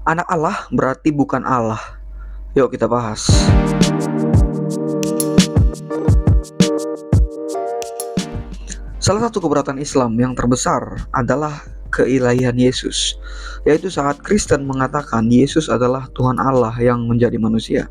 Anak Allah berarti bukan Allah. Yuk kita bahas. Salah satu keberatan Islam yang terbesar adalah keilahian Yesus, yaitu saat Kristen mengatakan Yesus adalah Tuhan Allah yang menjadi manusia.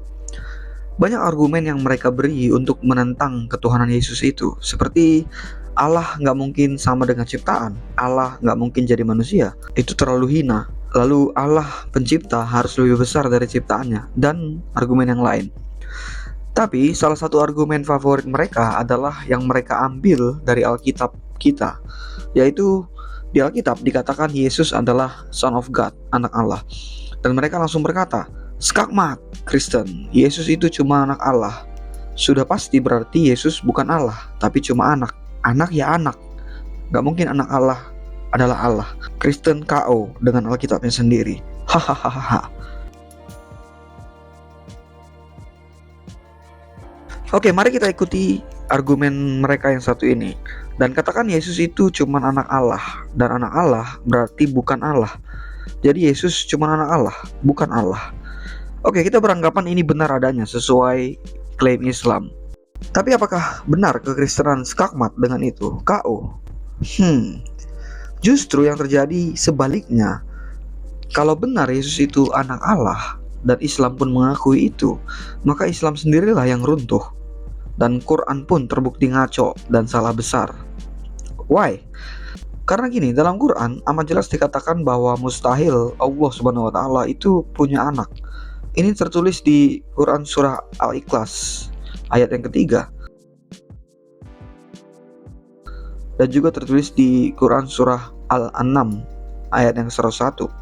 Banyak argumen yang mereka beri untuk menentang ketuhanan Yesus itu, seperti Allah nggak mungkin sama dengan ciptaan, Allah nggak mungkin jadi manusia, itu terlalu hina. Lalu Allah pencipta harus lebih besar dari ciptaannya, dan argumen yang lain. Tapi salah satu argumen favorit mereka adalah yang mereka ambil dari Alkitab kita, yaitu di Alkitab dikatakan Yesus adalah Son of God, anak Allah. Dan mereka langsung berkata, skakmat, Kristen, Yesus itu cuma anak Allah. Sudah pasti berarti Yesus bukan Allah, tapi cuma anak. Anak ya anak, gak mungkin anak Allah adalah Allah. Kristen KO dengan Alkitabnya sendiri. Hahaha. Oke, mari kita ikuti argumen mereka yang satu ini. Dan katakan Yesus itu cuma anak Allah, dan anak Allah berarti bukan Allah. Jadi Yesus cuma anak Allah, bukan Allah. Oke, kita beranggapan ini benar adanya sesuai klaim Islam. Tapi apakah benar kekristenan skakmat dengan itu? KO. Justru yang terjadi sebaliknya. Kalau benar Yesus itu anak Allah dan Islam pun mengakui itu, maka Islam sendirilah yang runtuh. Dan Quran pun terbukti ngaco dan salah besar. Why? Karena gini, dalam Quran amat jelas dikatakan bahwa mustahil Allah Subhanahu wa taala itu punya anak. Ini tertulis di Quran surah Al-Ikhlas ayat yang ketiga. Dan juga tertulis di Quran surah Al-An'am ayat yang 101.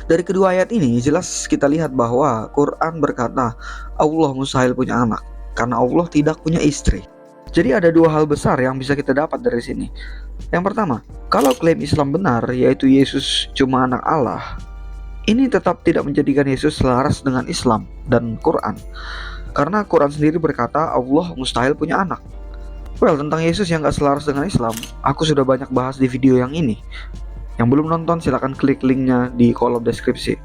Dari kedua ayat ini jelas kita lihat bahwa Quran berkata Allah mustahil punya anak karena Allah tidak punya istri. Jadi ada dua hal besar yang bisa kita dapat dari sini. Yang pertama, kalau klaim Islam benar yaitu Yesus cuma anak Allah, ini tetap tidak menjadikan Yesus selaras dengan Islam dan Quran. Karena Quran sendiri berkata Allah mustahil punya anak. Well, tentang Yesus yang gak selaras dengan Islam, aku sudah banyak bahas di video yang ini. Yang belum nonton silahkan klik linknya di kolom deskripsi.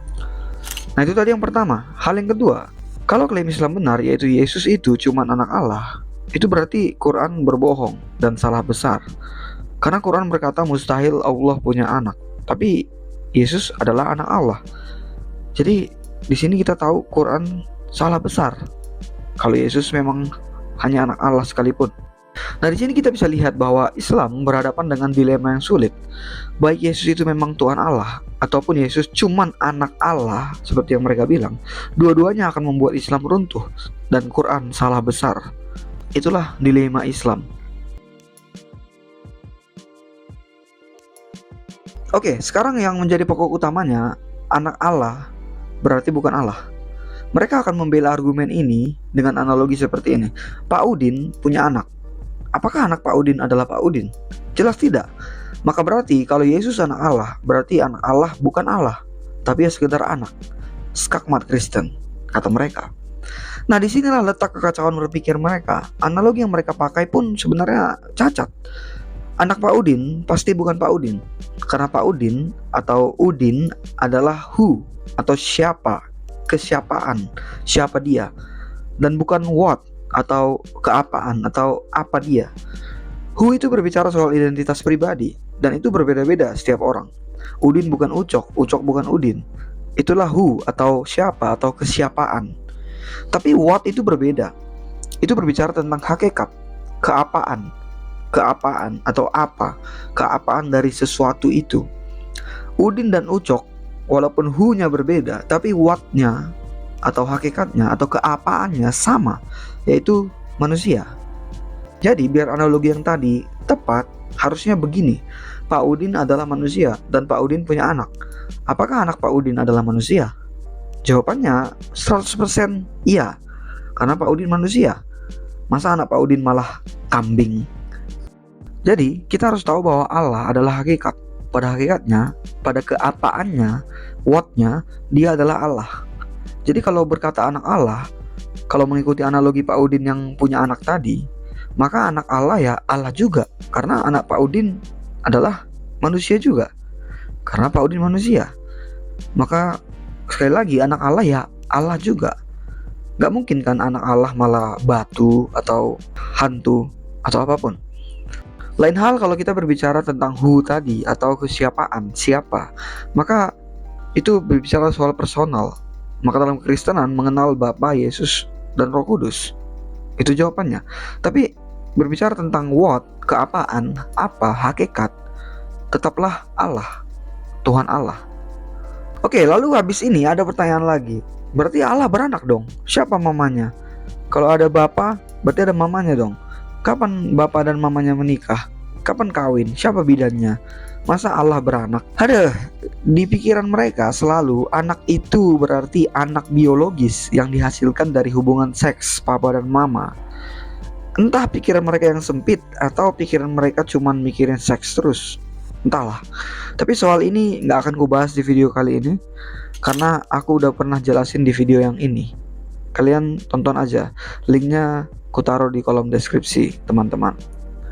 Nah itu tadi yang pertama. Hal yang kedua, kalau klaim Islam benar yaitu Yesus itu cuma anak Allah, itu berarti Quran berbohong dan salah besar. Karena Quran berkata mustahil Allah punya anak, tapi Yesus adalah anak Allah. Jadi di sini kita tahu Quran salah besar. Kalau Yesus memang hanya anak Allah sekalipun. Nah di sini kita bisa lihat bahwa Islam berhadapan dengan dilema yang sulit. Baik Yesus itu memang Tuhan Allah ataupun Yesus cuman anak Allah seperti yang mereka bilang, dua-duanya akan membuat Islam runtuh dan Quran salah besar. Itulah dilema Islam. Oke, sekarang yang menjadi pokok utamanya, anak Allah berarti bukan Allah. Mereka akan membela argumen ini dengan analogi seperti ini. Pak Udin punya anak. Apakah anak Pak Udin adalah Pak Udin? Jelas tidak. Maka berarti kalau Yesus anak Allah, berarti anak Allah bukan Allah, tapi ya sekedar anak. Skakmat Kristen, kata mereka. Nah disinilah letak kekacauan berpikir mereka. Analogi yang mereka pakai pun sebenarnya cacat. Anak Pak Udin pasti bukan Pak Udin, karena Pak Udin atau Udin adalah who atau siapa, kesiapaan, siapa dia, dan bukan what atau keapaan atau apa dia. Who itu berbicara soal identitas pribadi dan itu berbeda-beda setiap orang. Udin bukan Ucok, Ucok bukan Udin. Itulah who atau siapa atau kesiapaan. Tapi what itu berbeda. Itu berbicara tentang hakikat, keapaan, keapaan atau apa, keapaan dari sesuatu itu. Udin dan Ucok walaupun who-nya berbeda, tapi what-nya atau hakikatnya atau keapaannya sama, yaitu manusia. Jadi biar analogi yang tadi tepat, harusnya begini. Pak Udin adalah manusia dan Pak Udin punya anak. Apakah anak Pak Udin adalah manusia? Jawabannya 100% iya, karena Pak Udin manusia. Masa anak Pak Udin malah kambing? Jadi kita harus tahu bahwa Allah adalah hakikat. Pada hakikatnya, pada keapaannya, what-nya, dia adalah Allah. Jadi kalau berkata anak Allah, kalau mengikuti analogi Pak Udin yang punya anak tadi, maka anak Allah ya Allah juga. Karena anak Pak Udin adalah manusia juga. Karena Pak Udin manusia, maka sekali lagi anak Allah ya Allah juga. Gak mungkin kan anak Allah malah batu atau hantu atau apapun. Lain hal kalau kita berbicara tentang who tadi atau kesiapaan, siapa, maka itu berbicara soal personal. Maka dalam Kristenan mengenal Bapa, Yesus, dan Roh Kudus. Itu jawabannya. Tapi berbicara tentang what, keapaan, apa, hakikat, tetaplah Allah, Tuhan Allah. Oke, lalu habis ini ada pertanyaan lagi. Berarti Allah beranak dong. Siapa mamanya? Kalau ada Bapa, berarti ada mamanya dong. Kapan Bapa dan mamanya menikah? Kapan kawin? Siapa bidannya? Masa Allah beranak? Ada di pikiran mereka selalu anak itu berarti anak biologis yang dihasilkan dari hubungan seks papa dan mama. Entah pikiran mereka yang sempit atau pikiran mereka cuman mikirin seks terus, entahlah. Tapi soal ini gak akan kubahas di video kali ini, karena aku udah pernah jelasin di video yang ini. Kalian tonton aja, linknya ku taruh di kolom deskripsi teman-teman.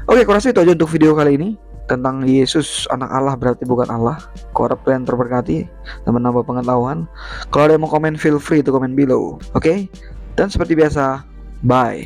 Oke, kurasa itu aja untuk video kali ini tentang Yesus anak Allah berarti bukan Allah. Kuharap kalian terberkati dan menambah pengetahuan. Kalau ada yang mau komen, feel free to comment below. Oke? Dan seperti biasa, bye.